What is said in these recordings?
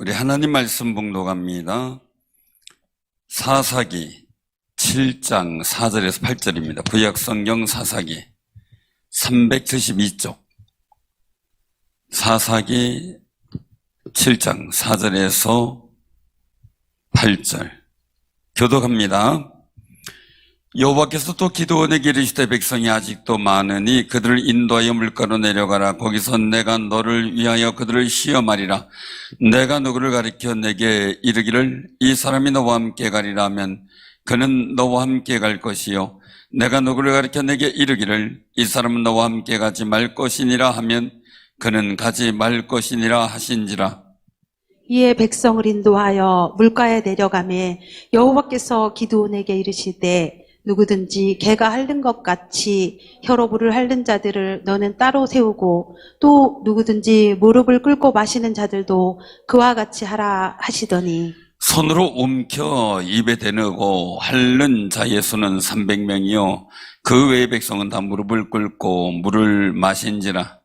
우리 하나님 말씀 봉독합니다. 사사기 7장 4절에서 8절입니다. 구약성경 사사기 372쪽 사사기 7장 4절에서 8절 교독합니다. 여호와께서 또 기드온에게 이르시되 백성이 아직도 많으니 그들을 인도하여 물가로 내려가라. 거기서 내가 너를 위하여 그들을 시험하리라. 내가 누구를 가리켜 내게 이르기를 이 사람이 너와 함께 가리라 하면 그는 너와 함께 갈 것이요 내가 누구를 가리켜 내게 이르기를 이 사람은 너와 함께 가지 말 것이니라 하면 그는 가지 말 것이니라 하신지라. 이에 백성을 인도하여 물가에 내려가매 여호와께서 기드온에게 이르시되 누구든지 개가 핥는 것 같이 혀로 물을 핥는 자들을 너는 따로 세우고 또 누구든지 무릎을 꿇고 마시는 자들도 그와 같이 하라 하시더니 손으로 움켜 입에 대넣고 핥는 자의 수는 300명이요 그 외의 백성은 다 무릎을 꿇고 물을 마신지라.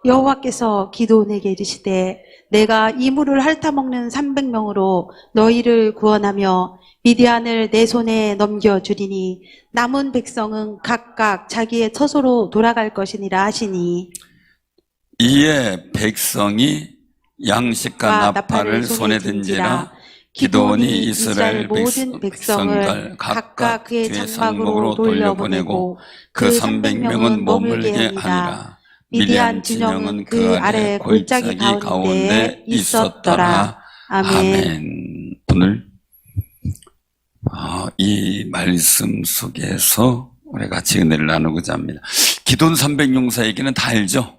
여호와께서 기드온에게 이르시되 내가 이 물을 핥아먹는 300명으로 너희를 구원하며 미디안을 내 손에 넘겨주리니 남은 백성은 각각 자기의 처소로 돌아갈 것이니라 하시니 이에 백성이 양식과 나팔을 손에 든지라. 기드온이 이스라엘 모든 백성을 각각 그의 장막으로 돌려보내고 그 300명은 머물게 하니라. 미디안 진영은 그 아래 골짜기 가운데 있었더라. 아멘. 오늘 이 말씀 속에서 우리 같이 은혜를 나누고자 합니다. 기드온 300용사에게는 다 알죠?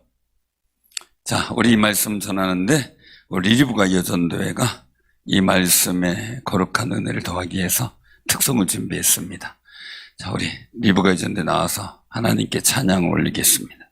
자, 우리 이 말씀 전하는데 우리 리브가 여전도회가 이 말씀에 거룩한 은혜를 더하기 위해서 특송을 준비했습니다. 자, 우리 리브가 여전도회 나와서 하나님께 찬양을 올리겠습니다.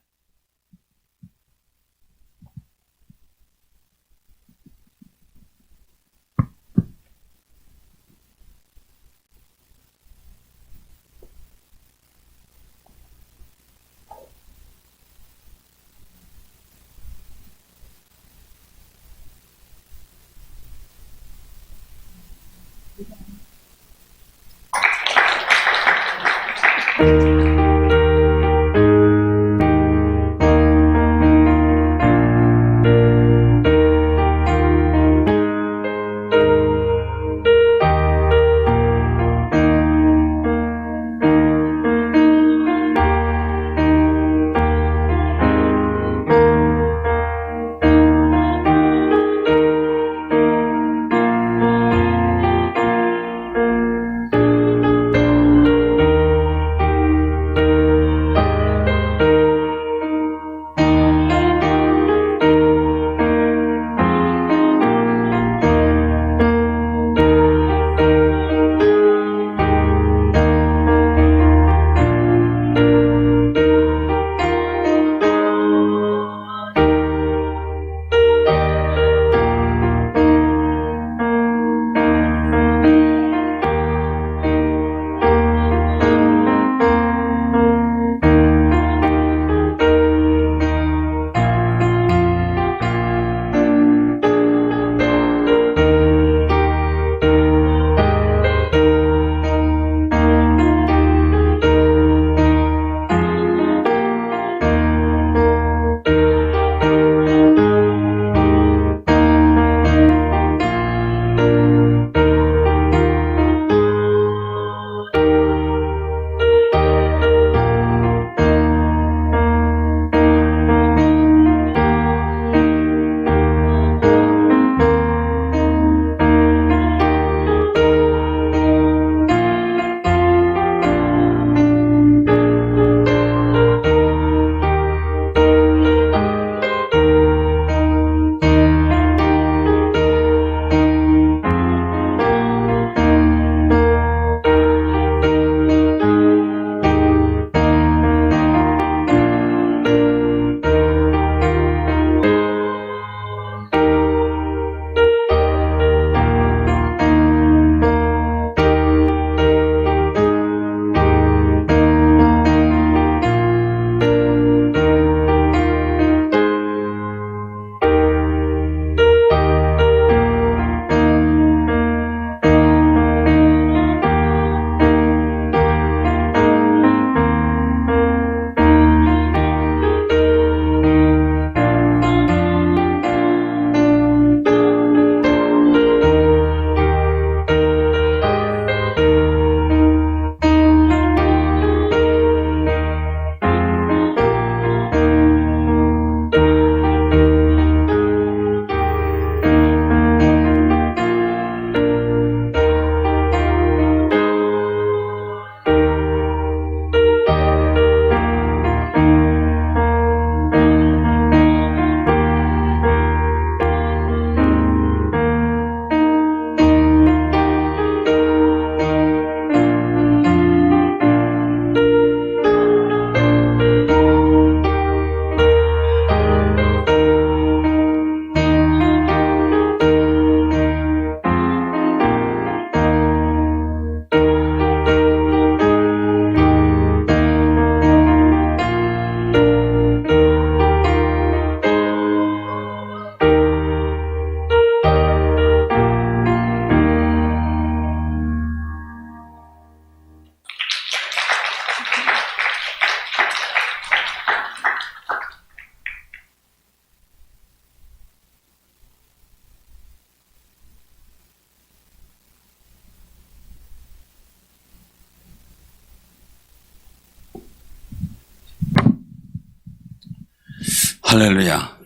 할렐루야.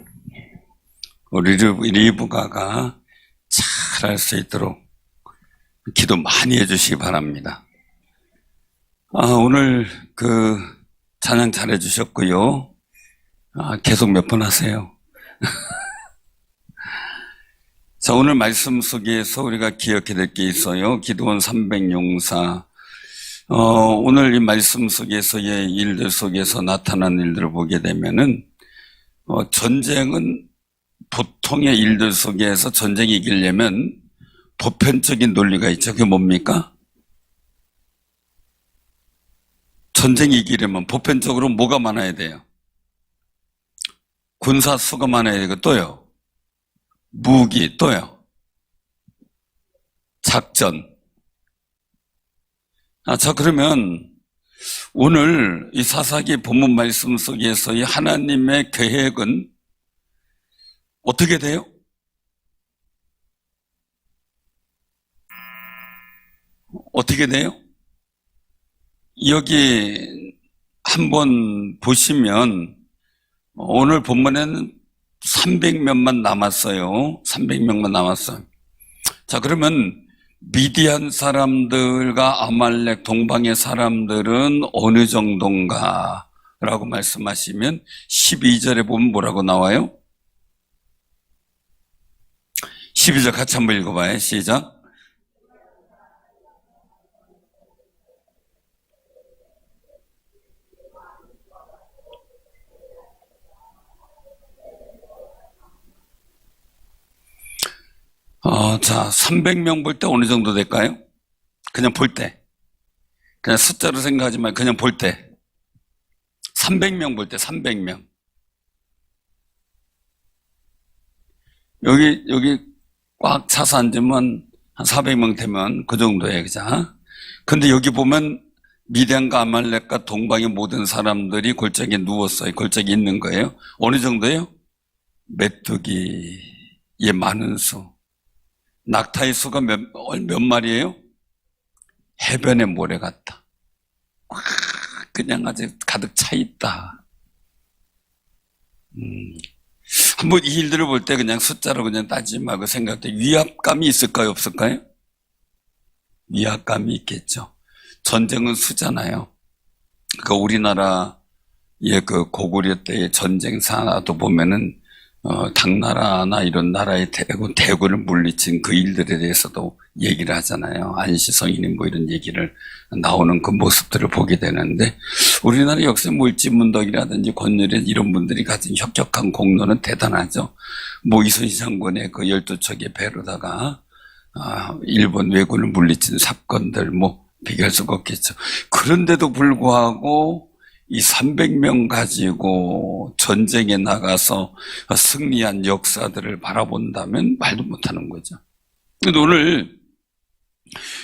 우리 리브가가 잘할 수 있도록 기도 많이 해주시기 바랍니다. 오늘 찬양 잘해 주셨고요. 계속 몇 번 하세요. 자, 오늘 말씀 속에서 우리가 기억해야 될 게 있어요. 기도원 300용사. 오늘 이 말씀 속에서의 일들 속에서 나타난 일들을 보게 되면은, 전쟁은 보통의 일들 속에서 전쟁이 이기려면 보편적인 논리가 있죠. 그게 뭡니까? 전쟁이 이기려면 보편적으로 뭐가 많아야 돼요? 군사 수가 많아야 되고, 또요. 무기, 또요. 작전. 자, 그러면 오늘 이 사사기 본문 말씀 속에서의 하나님의 계획은 어떻게 돼요? 어떻게 돼요? 여기 한번 보시면 오늘 본문에는 300명만 남았어요. 300명만 남았어요. 자, 그러면 미디안 사람들과 아말렉 동방의 사람들은 어느 정도인가 라고 말씀하시면 12절에 보면 뭐라고 나와요? 12절 같이 한번 읽어봐요. 시작. 자, 300명 볼 때 어느 정도 될까요? 그냥 볼 때. 그냥 숫자로 생각하지 말고 그냥 볼 때. 300명 볼 때, 300명. 여기 꽉 차서 앉으면 한 400명 되면 그 정도예요. 그죠? 근데 여기 보면 미디안과 아말렉과 동방의 모든 사람들이 골짜기에 누웠어요. 골짜기에 있는 거예요. 어느 정도예요? 메뚜기의 많은 수. 낙타의 수가 몇 마리예요? 해변의 모래 같다. 그냥 아주 가득 차 있다. 한번 이 일들을 볼 때 그냥 숫자로 그냥 따지지 말고 생각해. 위압감이 있을까요? 없을까요? 위압감이 있겠죠. 전쟁은 수잖아요. 우리나라의 고구려 때의 전쟁사도 보면은 당나라나 이런 나라의 대군을 물리친 그 일들에 대해서도 얘기를 하잖아요. 안시성이니 뭐 이런 얘기를 나오는 그 모습들을 보게 되는데, 우리나라 역사 물지문덕이라든지 권율의 이런 분들이 가진 혁혁한 공로는 대단하죠. 뭐 이순신 장군의 그 12척의 배로다가 일본 왜군을 물리친 사건들 뭐 비교할 수가 없겠죠. 그런데도 불구하고 이 300명 가지고 전쟁에 나가서 승리한 역사들을 바라본다면 말도 못하는 거죠. 근데 오늘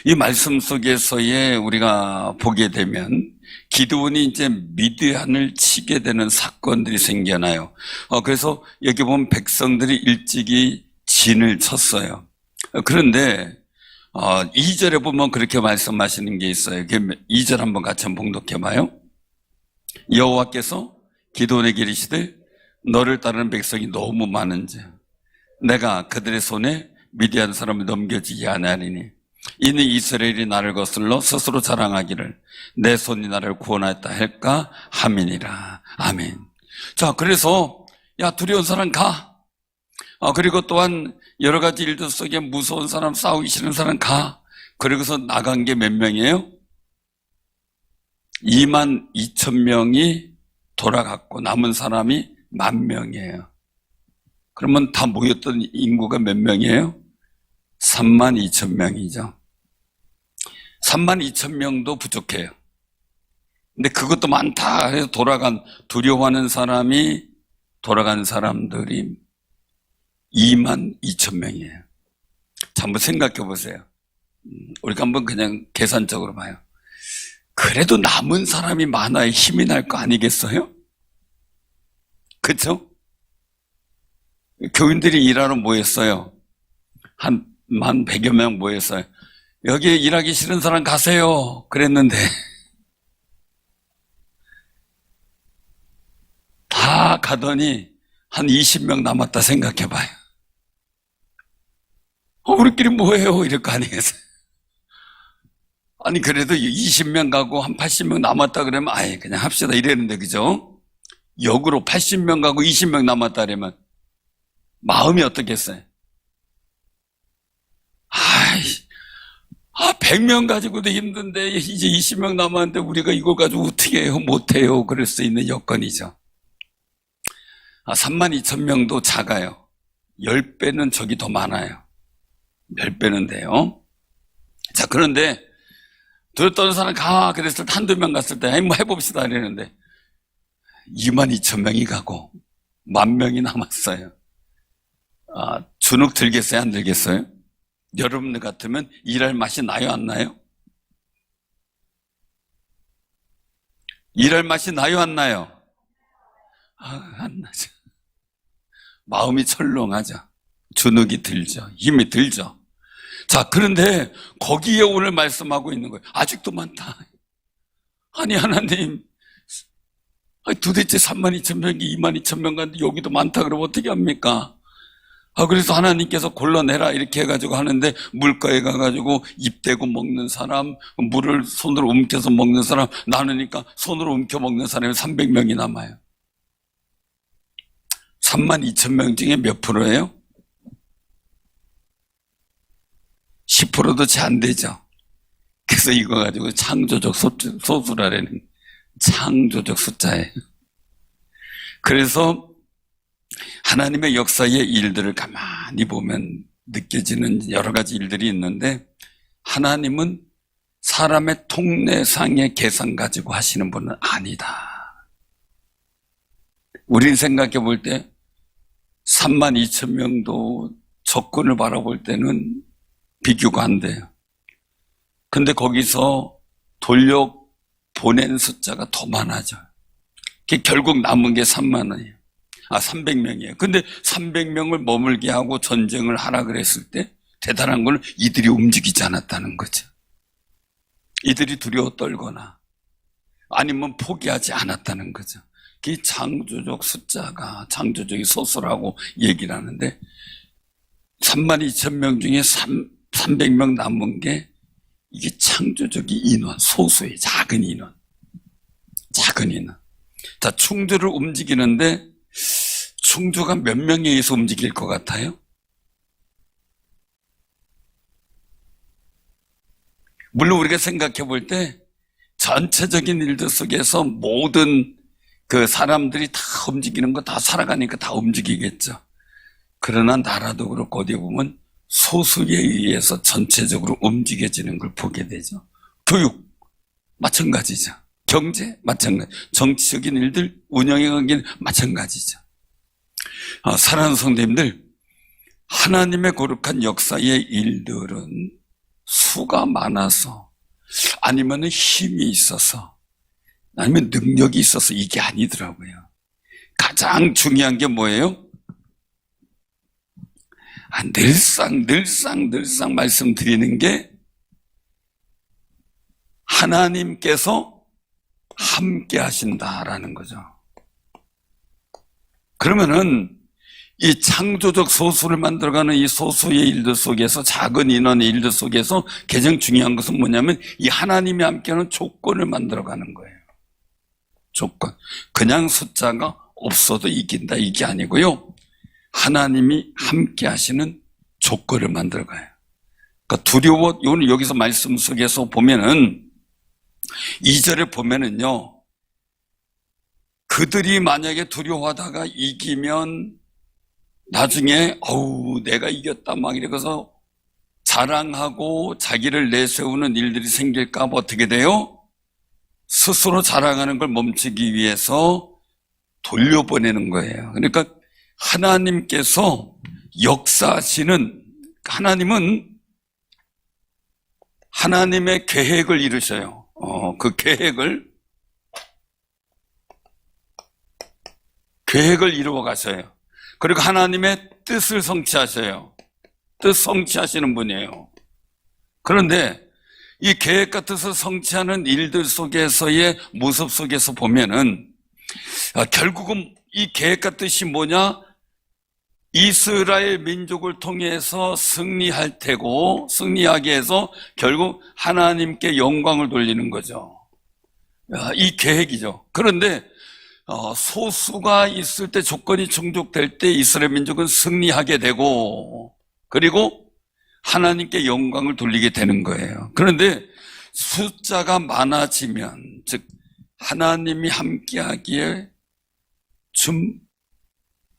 이 말씀 속에서의 우리가 보게 되면 기드온이 이제 미디안을 치게 되는 사건들이 생겨나요. 그래서 여기 보면 백성들이 일찍이 진을 쳤어요. 그런데 2절에 보면 그렇게 말씀하시는 게 있어요. 2절 한번 같이 한번 봉독해 봐요. 여호와께서 기드온에게 이르시되 너를 따르는 백성이 너무 많은지 내가 그들의 손에 미디안 사람을 넘겨지게 아니하리니 이는 이스라엘이 나를 거슬러 스스로 자랑하기를 내 손이 나를 구원하였다 할까 함이니라. 아멘. 자, 그래서 두려운 사람 가. 그리고 또한 여러 가지 일들 속에 무서운 사람, 싸우기 싫은 사람 가. 그리고서 나간 게 몇 명이에요? 22,000명이 돌아갔고 남은 사람이 10,000명이에요. 그러면 다 모였던 인구가 몇 명이에요? 32,000명이죠. 32,000명도 부족해요. 근데 그것도 많다 해서 두려워하는 사람이 돌아간 사람들이 22,000명이에요. 자, 한번 생각해 보세요. 우리가 한번 그냥 계산적으로 봐요. 그래도 남은 사람이 많아야 힘이 날 거 아니겠어요? 그렇죠? 교인들이 일하러 모였어요. 한 100여 명 모였어요. 여기 일하기 싫은 사람 가세요. 그랬는데 다 가더니 한 20명 남았다 생각해봐요. 우리끼리 뭐해요? 이럴 거 아니겠어요? 아니, 그래도 20명 가고 한 80명 남았다 그러면, 아예 그냥 합시다 이랬는데, 그죠? 역으로 80명 가고 20명 남았다 그러면, 마음이 어떻겠어요? 100명 가지고도 힘든데, 이제 20명 남았는데, 우리가 이걸 가지고 어떻게 해요? 못해요? 그럴 수 있는 여건이죠. 32,000명도 작아요. 10배는 저기 더 많아요. 10배는 돼요. 자, 그런데, 들었던 사람 그랬을 때 한두 명 갔을 때, 뭐 해봅시다 이랬는데, 22,000명이 가고, 10,000명이 남았어요. 주눅 들겠어요? 안 들겠어요? 여러분들 같으면 일할 맛이 나요? 안 나요? 일할 맛이 나요? 안 나요? 안 나죠. 마음이 철렁하죠. 주눅이 들죠. 힘이 들죠. 자, 그런데 거기에 오늘 말씀하고 있는 거예요. 아직도 많다. 아니, 하나님, 도대체 32,000명이 22,000명 간데 여기도 많다 그러면 어떻게 합니까? 그래서 하나님께서 골라내라 이렇게 해가지고 하는데, 물가에 가가지고 입 대고 먹는 사람, 물을 손으로 움켜서 먹는 사람 나누니까 손으로 움켜 먹는 사람이 300명이 남아요. 32,000명 중에 몇 프로예요? 10%도 채 안 되죠. 그래서 이거 가지고 창조적 소수라는 창조적 숫자예요. 그래서 하나님의 역사의 일들을 가만히 보면 느껴지는 여러 가지 일들이 있는데, 하나님은 사람의 통례상의 계산 가지고 하시는 분은 아니다. 우린 생각해 볼 때 32,000명도 적군을 바라볼 때는 비교가 안 돼요. 근데 거기서 돌려보낸 숫자가 더 많아져요. 결국 남은 게 300명이에요. 근데 300명을 머물게 하고 전쟁을 하라 그랬을 때 대단한 건 이들이 움직이지 않았다는 거죠. 이들이 두려워 떨거나 아니면 포기하지 않았다는 거죠. 그 창조적 숫자가 창조적인 소수라고 얘기를 하는데, 32,000명 중에 300명 남은 게 이게 창조적인 인원, 소수의 작은 인원. 자, 충주를 움직이는데 충주가 몇 명에 의해서 움직일 것 같아요? 물론 우리가 생각해 볼 때 전체적인 일들 속에서 모든 그 사람들이 다 움직이는 거 다 살아가니까 다 움직이겠죠. 그러나 나라도 그렇고 어디 보면 소수에 의해서 전체적으로 움직여지는 걸 보게 되죠. 교육 마찬가지죠. 경제 마찬가지, 정치적인 일들 운영에 관계는 마찬가지죠. 사랑하는 성도님들, 하나님의 거룩한 역사의 일들은 수가 많아서 아니면 힘이 있어서 아니면 능력이 있어서 이게 아니더라고요. 가장 중요한 게 뭐예요? 늘상 말씀드리는 게, 하나님께서 함께 하신다라는 거죠. 그러면은 이 창조적 소수를 만들어가는 이 소수의 일들 속에서, 작은 인원의 일들 속에서 가장 중요한 것은 뭐냐면 이 하나님이 함께하는 조건을 만들어가는 거예요. 조건. 그냥 숫자가 없어도 이긴다 이게 아니고요. 하나님이 함께 하시는 조건을 만들어가요. 그러니까 오늘 여기서 말씀 속에서 보면은 2절에 보면은요, 그들이 만약에 두려워하다가 이기면 나중에 내가 이겼다 막 이러고서 자랑하고 자기를 내세우는 일들이 생길까 봐 어떻게 돼요? 스스로 자랑하는 걸 멈추기 위해서 돌려보내는 거예요. 그러니까 하나님께서 역사하시는, 하나님은 하나님의 계획을 이루셔요. 그 계획을 이루어 가셔요. 그리고 하나님의 뜻을 성취하셔요. 뜻 성취하시는 분이에요. 그런데 이 계획과 뜻을 성취하는 일들 속에서의 모습 속에서 보면은 결국은 이 계획과 뜻이 뭐냐? 이스라엘 민족을 통해서 승리할 테고, 승리하게 해서 결국 하나님께 영광을 돌리는 거죠. 이 계획이죠. 그런데 소수가 있을 때, 조건이 충족될 때 이스라엘 민족은 승리하게 되고, 그리고 하나님께 영광을 돌리게 되는 거예요. 그런데 숫자가 많아지면, 즉 하나님이 함께하기에 좀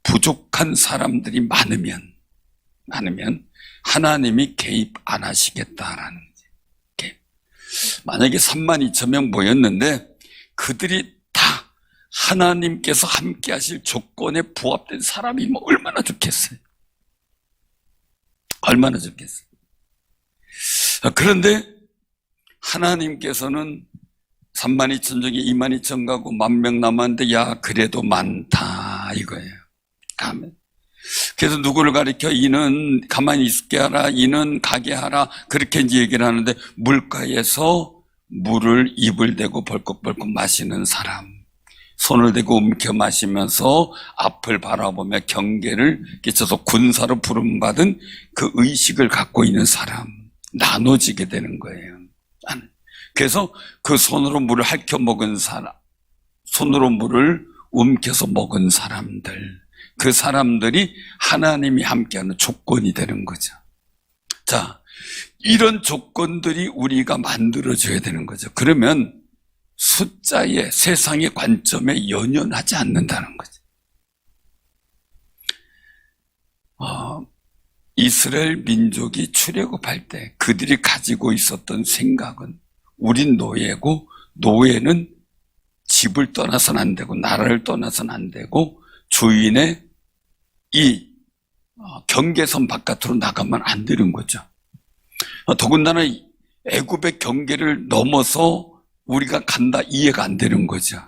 부족한 사람들이 많으면 하나님이 개입 안 하시겠다라는 거지. 개입. 만약에 32,000명 모였는데 그들이 다 하나님께서 함께 하실 조건에 부합된 사람이면 얼마나 좋겠어요. 얼마나 좋겠어요. 그런데 하나님께서는 32,000 중에 22,000 가고 10,000명 남았는데, 야, 그래도 많다 이거예요. 아멘. 그래서 누구를 가리켜 이는 가만히 있게 하라, 이는 가게 하라, 그렇게 이제 얘기를 하는데, 물가에서 물을 입을 대고 벌컥벌컥 마시는 사람, 손을 대고 움켜 마시면서 앞을 바라보며 경계를 끼쳐서 군사로 부름받은 그 의식을 갖고 있는 사람, 나눠지게 되는 거예요. 그래서 그 손으로 물을 핥혀 먹은 사람, 손으로 물을 움켜서 먹은 사람들, 그 사람들이 하나님이 함께하는 조건이 되는 거죠. 자, 이런 조건들이 우리가 만들어줘야 되는 거죠. 그러면 숫자의 세상의 관점에 연연하지 않는다는 거죠. 이스라엘 민족이 출애굽할 때 그들이 가지고 있었던 생각은, 우린 노예고, 노예는 집을 떠나서는 안 되고 나라를 떠나서는 안 되고 주인의 이 경계선 바깥으로 나가면 안 되는 거죠. 더군다나 애굽의 경계를 넘어서 우리가 간다, 이해가 안 되는 거죠.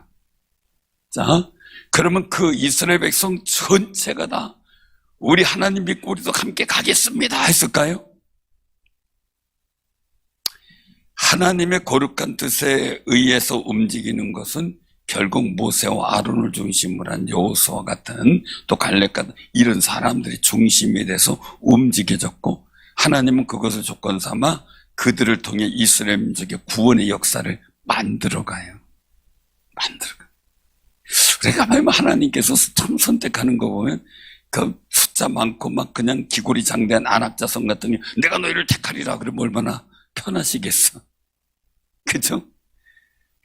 자, 그러면 그 이스라엘 백성 전체가 다 우리 하나님 믿고 우리도 함께 가겠습니다 했을까요? 하나님의 거룩한 뜻에 의해서 움직이는 것은 결국 모세와 아론을 중심으로 한 여호수아 같은, 또 갈렙 같은 이런 사람들이 중심이 돼서 움직여졌고, 하나님은 그것을 조건 삼아 그들을 통해 이스라엘 민족의 구원의 역사를 만들어가요. 그러니까 하나님께서 참 선택하는 거 보면 그 숫자 많고 막 그냥 기골이 장대한 안악자성 같은 게, 내가 너희를 택하리라 그러면 얼마나 편하시겠어. 그죠?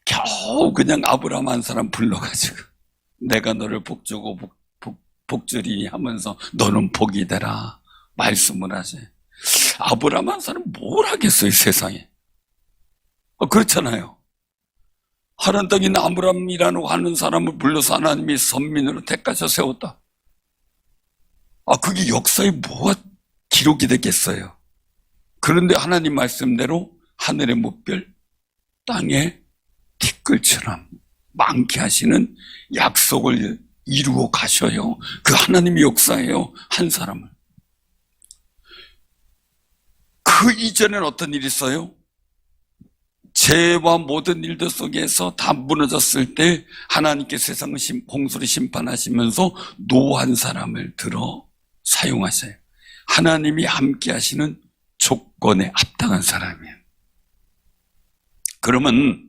겨우 그냥 아브라함 한 사람 불러가지고 내가 너를 복주고 복주리니 하면서 너는 복이 되라 말씀을 하세요. 아브라함 한 사람 뭘 하겠어요, 세상에. 그렇잖아요. 하란 땅에 있는 아브라함이라는 하는 사람을 불러서 하나님이 선민으로 택하셔 세웠다. 그게 역사에 뭐가 기록이 되겠어요. 그런데 하나님 말씀대로 하늘의 무별, 땅의 티끌처럼 많게 하시는 약속을 이루어 가셔요. 그 하나님의 역사예요, 한 사람을. 그 이전에는 어떤 일이 있어요? 죄와 모든 일들 속에서 다 무너졌을 때 하나님께 세상을 홍수를 심판하시면서 노 한 사람을 들어 사용하세요. 하나님이 함께 하시는 조건에 합당한 사람이에요. 그러면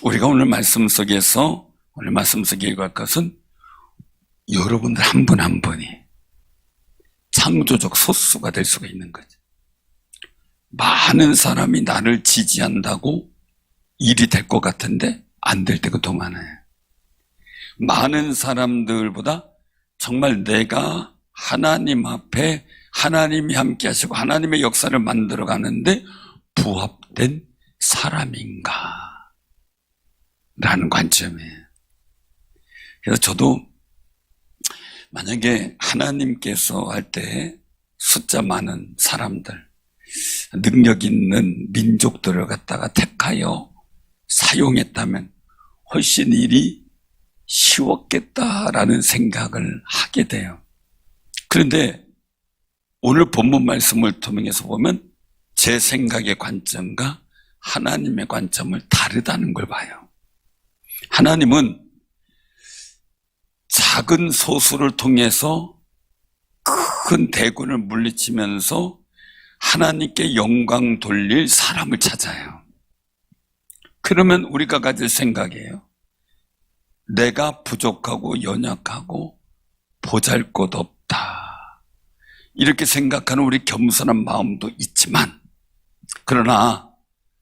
우리가 오늘 말씀 속에서 얘기할 것은, 여러분들 한 분 한 분이 창조적 소수가 될 수가 있는 거죠. 많은 사람이 나를 지지한다고 일이 될 것 같은데 안 될 때가 더 많아요. 많은 사람들보다 정말 내가 하나님 앞에 하나님이 함께 하시고 하나님의 역사를 만들어 가는데 부합된 사람인가 라는 관점이에요. 그래서 저도 만약에 하나님께서 할 때 숫자 많은 사람들, 능력 있는 민족들을 갖다가 택하여 사용했다면 훨씬 일이 쉬웠겠다라는 생각을 하게 돼요. 그런데 오늘 본문 말씀을 통해서 보면 제 생각의 관점과 하나님의 관점을 다르다는 걸 봐요. 하나님은 작은 소수를 통해서 큰 대군을 물리치면서 하나님께 영광 돌릴 사람을 찾아요. 그러면 우리가 가질 생각이에요. 내가 부족하고 연약하고 보잘것없다. 이렇게 생각하는 우리 겸손한 마음도 있지만, 그러나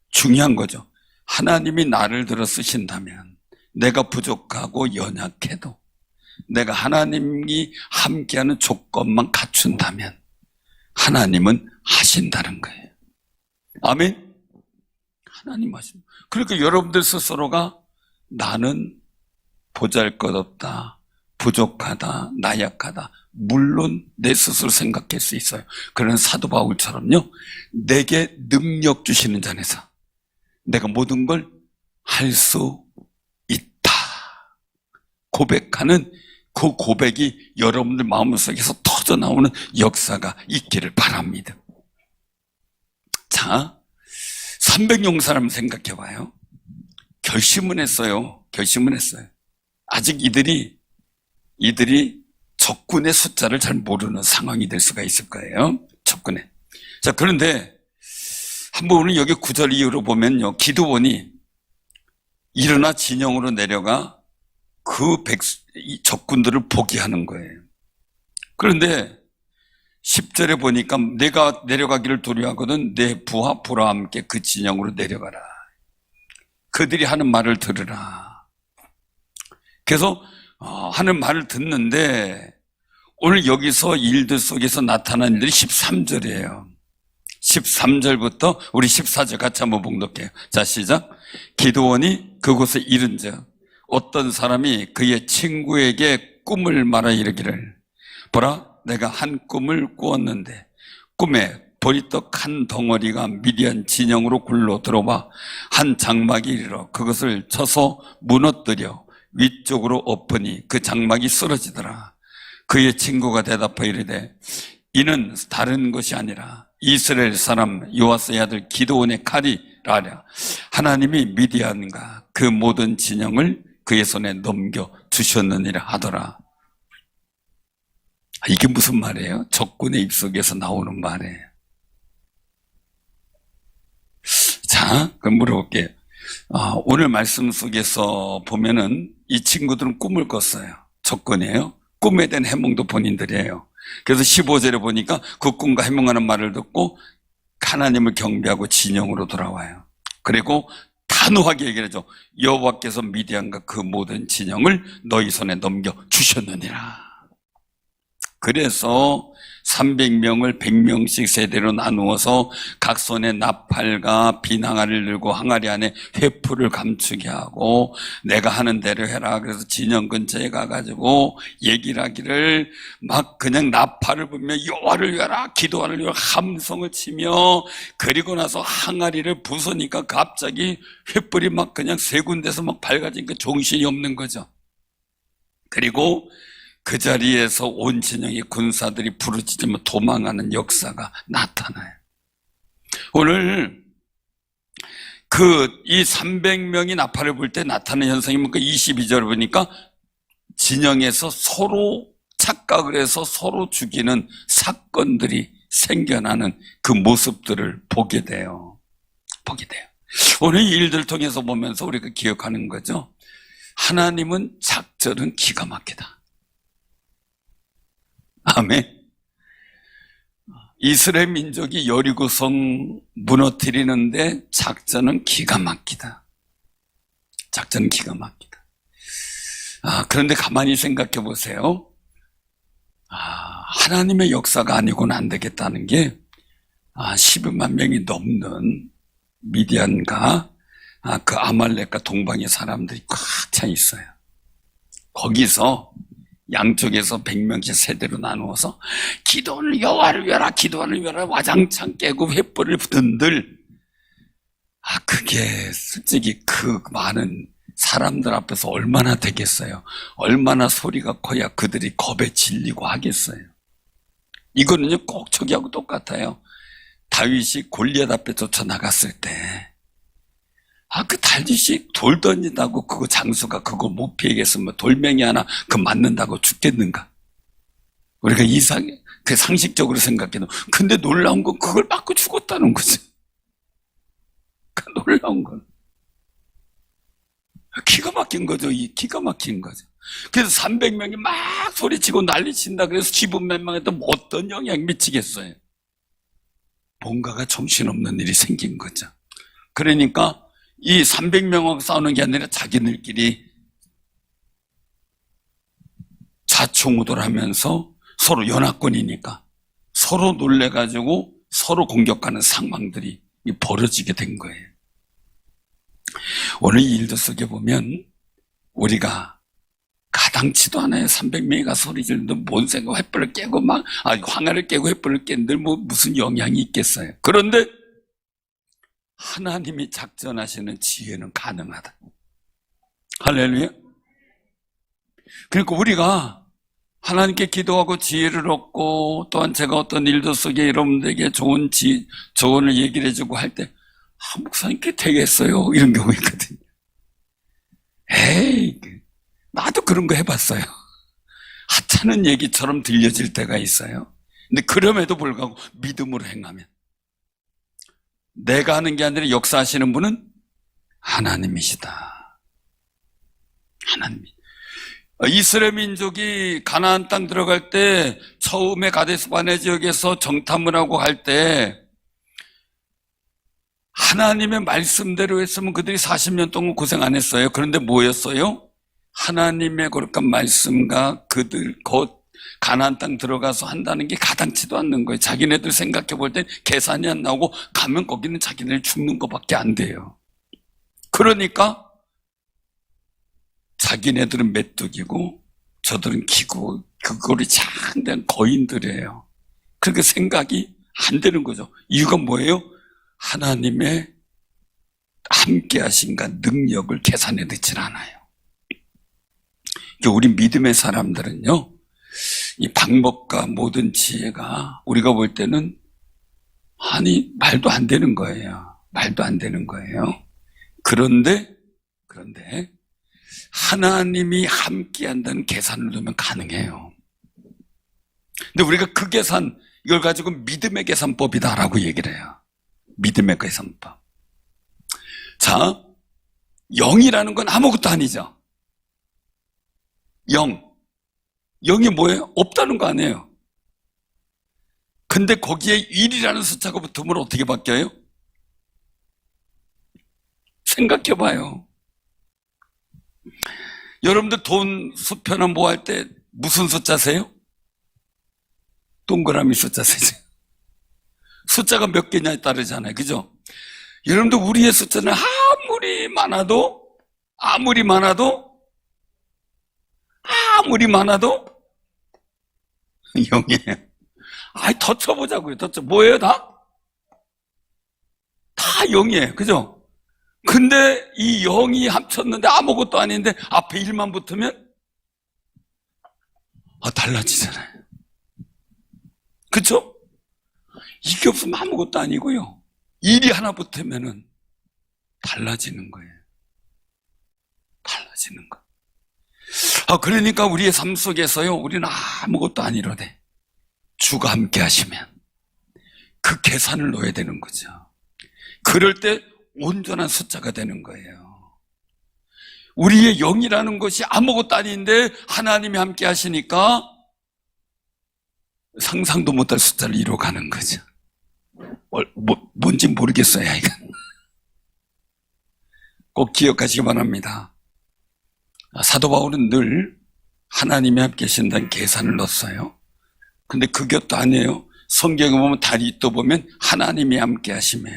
중요한 거죠. 하나님이 나를 들어 쓰신다면 내가 부족하고 연약해도 내가 하나님이 함께하는 조건만 갖춘다면 하나님은 하신다는 거예요. 아멘? 하나님 하십니다. 그러니까 여러분들 스스로가 나는 보잘것없다, 부족하다, 나약하다, 물론 내 스스로 생각할 수 있어요. 그러나 사도 바울처럼요, 내게 능력 주시는 자에서 내가 모든 걸 할 수 있다 고백하는 그 고백이 여러분들 마음속에서 터져나오는 역사가 있기를 바랍니다. 자, 300명 사람 생각해 봐요. 결심은 했어요. 아직 이들이 적군의 숫자를 잘 모르는 상황이 될 수가 있을 거예요. 적군의. 자, 그런데 한번 우리 여기 9절 이후로 보면요, 기드온이 일어나 진영으로 내려가 이 적군들을 포기하는 거예요. 그런데 10절에 보니까 내가 내려가기를 두려워하거든 내 부하 불와 함께 그 진영으로 내려가라. 그들이 하는 말을 들으라. 그래서 하는 말을 듣는데 오늘 여기서 일들 속에서 나타난 일들이 13절이에요. 13절부터 우리 14절 같이 한번 봉독해요. 자, 시작. 기드온이 그곳에 이른즉 어떤 사람이 그의 친구에게 꿈을 말하 이르기를, 보라, 내가 한 꿈을 꾸었는데 꿈에 보리떡 한 덩어리가 미디안 진영으로 굴러 들어와 한 장막이 이르러 그것을 쳐서 무너뜨려 위쪽으로 엎으니 그 장막이 쓰러지더라. 그의 친구가 대답하여 이르되 이는 다른 것이 아니라 이스라엘 사람 요아스의 아들 기드온의 칼이라랴. 하나님이 미디안과 그 모든 진영을 그의 손에 넘겨 주셨느니라 하더라. 이게 무슨 말이에요? 적군의 입속에서 나오는 말이에요. 자, 그럼 물어볼게요. 오늘 말씀 속에서 보면은 이 친구들은 꿈을 꿨어요. 적군이에요. 꿈에 대한 해몽도 본인들이에요. 그래서 15절에 보니까 그 꿈과 해몽하는 말을 듣고 하나님을 경배하고 진영으로 돌아와요. 그리고 단호하게 얘기를 하죠. 여호와께서 미디안과 그 모든 진영을 너희 손에 넘겨 주셨느니라. 그래서 300명을 100명씩 세대로 나누어서 각 손에 나팔과 비낭아를 들고 항아리 안에 회풀을 감추게 하고 내가 하는 대로 해라. 그래서 진영 근처에 가가지고 얘기를 하기를 막 그냥 나팔을 불며 여호와를 위하라, 기도하를 위하라 함성을 치며, 그리고 나서 항아리를 부수니까 갑자기 회불이 막 그냥 세 군데서 막 밝아지니까 정신이 없는 거죠. 그리고 그 자리에서 온 진영의 군사들이 부르짖으며 도망하는 역사가 나타나요. 오늘 이 300명이 나팔을 불 때 나타나는 현상이 뭔가 22절을 보니까 진영에서 서로 착각을 해서 서로 죽이는 사건들이 생겨나는 그 모습들을 보게 돼요. 오늘 이 일들을 통해서 보면서 우리가 기억하는 거죠. 하나님은 작전은 기가 막히다. 아멘. 이스라엘 민족이 여리고성 무너뜨리는데 작전은 기가 막히다. 그런데 가만히 생각해 보세요. 하나님의 역사가 아니고는 안 되겠다는 게 12만 명이 넘는 미디안과 그 아말렉과 동방의 사람들이 꽉 차 있어요. 거기서 양쪽에서 100명씩 세대로 나누어서 기도를 여호와를 위하라, 기도를 위하라 와장창 깨고 횃불을 붙은들, 그게 솔직히 그 많은 사람들 앞에서 얼마나 되겠어요? 얼마나 소리가 커야 그들이 겁에 질리고 하겠어요? 이거는요 꼭 저기하고 똑같아요. 다윗이 골리앗 앞에 쫓아나갔을 때 그 다윗이 돌 던진다고 그거 장수가 그거 못 피하겠으면 돌멩이 하나 그 맞는다고 죽겠는가? 우리가 그 상식적으로 생각해도. 근데 놀라운 건 그걸 맞고 죽었다는 거지. 그 놀라운 건. 기가 막힌 거죠. 기가 막힌 거죠. 그래서 300명이 막 소리치고 난리친다 그래서 기분 멸망해도 뭐 어떤 영향 미치겠어요. 뭔가가 정신없는 일이 생긴 거죠. 그러니까 이 300명하고 싸우는 게 아니라 자기들끼리 좌충우돌하면서 서로 연합군이니까 서로 놀래가지고 서로 공격하는 상황들이 벌어지게 된 거예요. 오늘 이 일도 속에 보면 우리가 가당치도 않아요. 300명이 가서 소리 지르는데 뭔 생각, 횃불을 깨고 황야를 깨고 횃불을 깼는데 무슨 영향이 있겠어요. 그런데 하나님이 작전하시는 지혜는 가능하다. 할렐루야. 그러니까 우리가 하나님께 기도하고 지혜를 얻고 또한 제가 어떤 일도 속에 여러분들에게 좋은 조언을 얘기를 해주고 할 때 목사님께 되겠어요? 이런 경우 있거든요. 에이, 나도 그런 거 해봤어요. 하찮은 얘기처럼 들려질 때가 있어요. 근데 그럼에도 불구하고 믿음으로 행하면 내가 하는 게 아니라 역사하시는 분은 하나님이시다. 하나님이. 이스라엘 민족이 가나안 땅 들어갈 때 처음에 가데스 바네 지역에서 정탐을 하고 갈 때 하나님의 말씀대로 했으면 그들이 40년 동안 고생 안 했어요. 그런데 뭐였어요? 하나님의 거룩한 말씀과 그들 곧 가나안 땅 들어가서 한다는 게 가당치도 않는 거예요. 자기네들 생각해 볼 땐 계산이 안 나오고 가면 거기는 자기네들 죽는 것밖에 안 돼요. 그러니까 자기네들은 메뚜기고 저들은 기고 그거리 장대한 거인들이에요. 그렇게 생각이 안 되는 거죠. 이유가 뭐예요? 하나님의 함께 하신가 능력을 계산해 듣질 않아요. 우리 믿음의 사람들은요, 이 방법과 모든 지혜가 우리가 볼 때는 말도 안 되는 거예요. 말도 안 되는 거예요. 그런데 하나님이 함께 한다는 계산을 두면 가능해요. 근데 우리가 그 계산, 이걸 가지고 믿음의 계산법이다라고 얘기를 해요. 믿음의 계산법. 자, 영이라는 건 아무것도 아니죠. 영이 뭐예요? 없다는 거 아니에요. 근데 거기에 1이라는 숫자가 붙으면 어떻게 바뀌어요? 생각해봐요. 여러분들 돈 수표나 뭐 할 때 무슨 숫자 세요? 동그라미 숫자 세죠. 숫자가 몇 개냐에 따르잖아요. 그죠? 여러분들 우리의 숫자는 아무리 많아도 0이에요. 더 쳐보자고요. 뭐예요, 다? 다 0이에요. 그죠? 근데 이 0이 합쳤는데 아무것도 아닌데 앞에 1만 붙으면 달라지잖아요. 그쵸? 이게 없으면 아무것도 아니고요. 1이 하나 붙으면은 달라지는 거예요. 달라지는 거. 그러니까 우리의 삶 속에서요, 우리는 아무것도 아니로되 주가 함께 하시면 그 계산을 넣어야 되는 거죠. 그럴 때 온전한 숫자가 되는 거예요. 우리의 영이라는 것이 아무것도 아닌데 하나님이 함께 하시니까 상상도 못할 숫자를 이뤄가는 거죠. 뭔지 모르겠어요, 이건. 꼭 기억하시기 바랍니다. 사도 바울은 늘 하나님이 함께 하신다는 계산을 넣었어요. 근데 그것도 아니에요. 성경에 보면 다윗도 보면 하나님이 함께 하심에,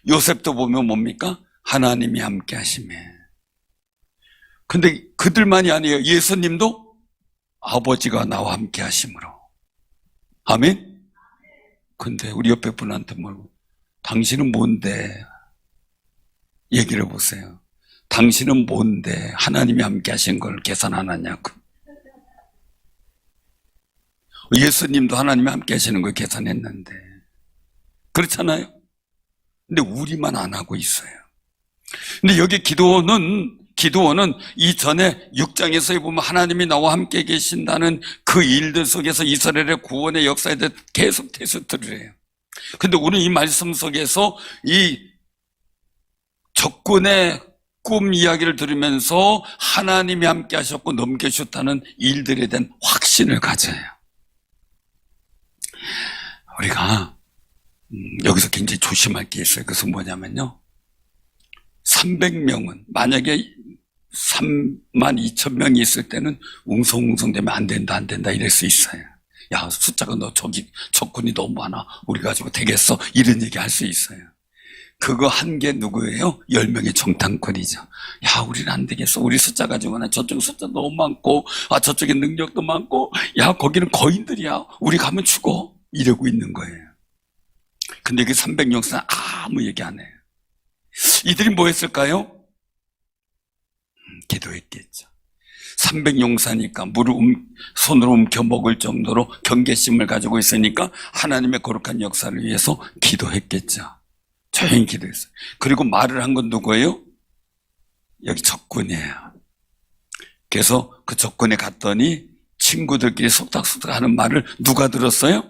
요셉도 보면 뭡니까? 하나님이 함께 하심에. 근데 그들만이 아니에요. 예수님도 아버지가 나와 함께 하심으로. 아멘? 근데 우리 옆에 분한테 당신은 뭔데? 얘기를 해보세요. 당신은 뭔데 하나님이 함께 하신 걸 계산 안 하냐고. 예수님도 하나님이 함께 하시는 걸 계산했는데. 그렇잖아요? 근데 우리만 안 하고 있어요. 근데 여기 기도는 기드온은 이전에 6장에서 보면 하나님이 나와 함께 계신다는 그 일들 속에서 이스라엘의 구원의 역사에 대해 계속 테스트를 해요. 근데 오늘 이 말씀 속에서 이 적군의 꿈 이야기를 들으면서 하나님이 함께 하셨고 넘겨주셨다는 일들에 대한 확신을 가져요. 우리가 여기서 굉장히 조심할 게 있어요. 그것은 뭐냐면요, 300명은 만약에 32,000명이 있을 때는 웅성웅성되면 안 된다 이럴 수 있어요. 야, 숫자가 너 저기 적군이 너무 많아, 우리 가지고 되겠어, 이런 얘기 할 수 있어요. 그거 한 게 누구예요? 10명의 정탐꾼이죠. 야, 우리는 안 되겠어, 우리 숫자 가지고는 저쪽 숫자 너무 많고, 저쪽에 능력도 많고, 야, 거기는 거인들이야, 우리 가면 죽어, 이러고 있는 거예요. 근데 그 300용사는 아무 얘기 안 해요. 이들이 뭐 했을까요? 기도했겠죠. 300용사니까 물을 손으로 움켜 먹을 정도로 경계심을 가지고 있으니까 하나님의 거룩한 역사를 위해서 기도했겠죠. 조용히 기도했어요. 그리고 말을 한 건 누구예요? 여기 적군이에요. 그래서 그 적군에 갔더니 친구들끼리 속닥속닥 하는 말을 누가 들었어요?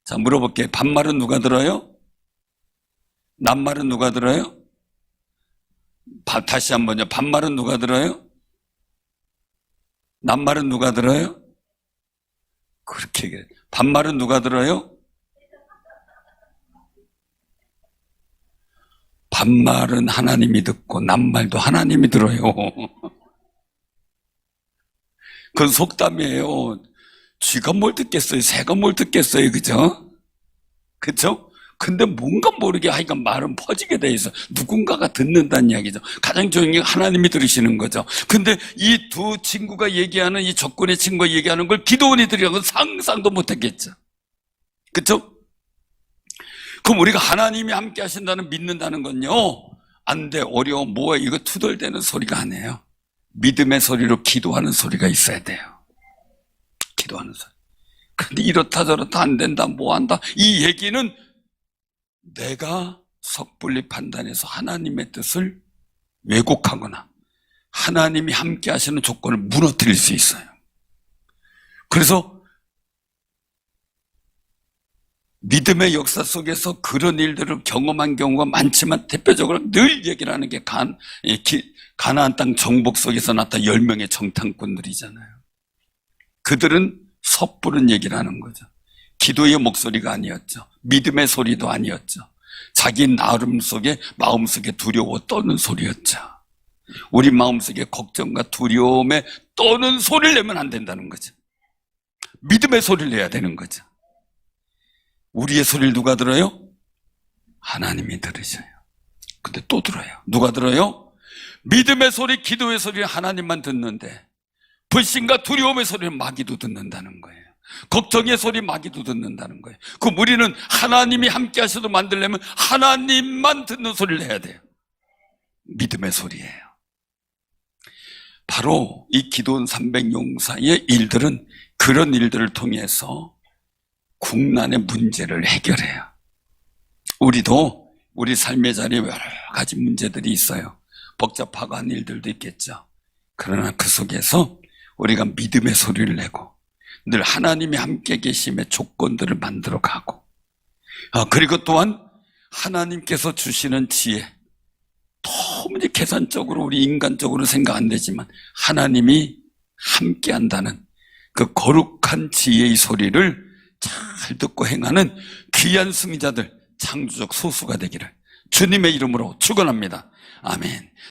자, 물어볼게요. 반말은 누가 들어요? 낱말은 누가 들어요? 다시 한번요. 반말은 누가 들어요? 낱말은 누가 들어요? 그렇게 얘기해요. 반말은 누가 들어요? 반말은 하나님이 듣고 낱말도 하나님이 들어요. 그건 속담이에요. 쥐가 뭘 듣겠어요? 새가 뭘 듣겠어요? 그죠? 그죠? 근데 뭔가 모르게 하여간 말은 퍼지게 돼 있어. 누군가가 듣는다는 이야기죠. 가장 중요한 게 하나님이 들으시는 거죠. 근데 이 두 친구가 얘기하는, 이 적군의 친구가 얘기하는 걸 기드온이 들으라고 상상도 못했겠죠. 그죠? 그럼 우리가 하나님이 함께 하신다는, 믿는다는 건요, 안 돼, 어려워, 뭐야, 이거 투덜대는 소리가 아니에요. 믿음의 소리로 기도하는 소리가 있어야 돼요. 기도하는 소리. 근데 이렇다 저렇다 안 된다, 뭐 한다, 이 얘기는 내가 섣불리 판단해서 하나님의 뜻을 왜곡하거나 하나님이 함께 하시는 조건을 무너뜨릴 수 있어요. 그래서 믿음의 역사 속에서 그런 일들을 경험한 경우가 많지만 대표적으로 늘 얘기를 하는 게 가나안 땅 정복 속에서 나타난 10명의 정탐꾼들이잖아요. 그들은 섣부른 얘기를 하는 거죠. 기도의 목소리가 아니었죠. 믿음의 소리도 아니었죠. 자기 마음속에 두려워 떠는 소리였죠. 우리 마음속에 걱정과 두려움에 떠는 소리를 내면 안 된다는 거죠. 믿음의 소리를 내야 되는 거죠. 우리의 소리를 누가 들어요? 하나님이 들으셔요. 근데 또 들어요. 누가 들어요? 믿음의 소리, 기도의 소리는 하나님만 듣는데 불신과 두려움의 소리는 마귀도 듣는다는 거예요. 걱정의 소리 마귀도 듣는다는 거예요. 그럼 우리는 하나님이 함께 하셔도 만들려면 하나님만 듣는 소리를 해야 돼요. 믿음의 소리예요. 바로 이 기드온 300용사의 일들은 그런 일들을 통해서 국난의 문제를 해결해요. 우리도 우리 삶의 자리에 여러 가지 문제들이 있어요. 복잡하고 한 일들도 있겠죠. 그러나 그 속에서 우리가 믿음의 소리를 내고 늘 하나님이 함께 계심의 조건들을 만들어 가고, 그리고 또한 하나님께서 주시는 지혜, 너무 이제 계산적으로 우리 인간적으로 생각 안 되지만 하나님이 함께 한다는 그 거룩한 지혜의 소리를 잘 듣고 행하는 귀한 승자들, 창조적 소수가 되기를 주님의 이름으로 축원합니다. 아멘.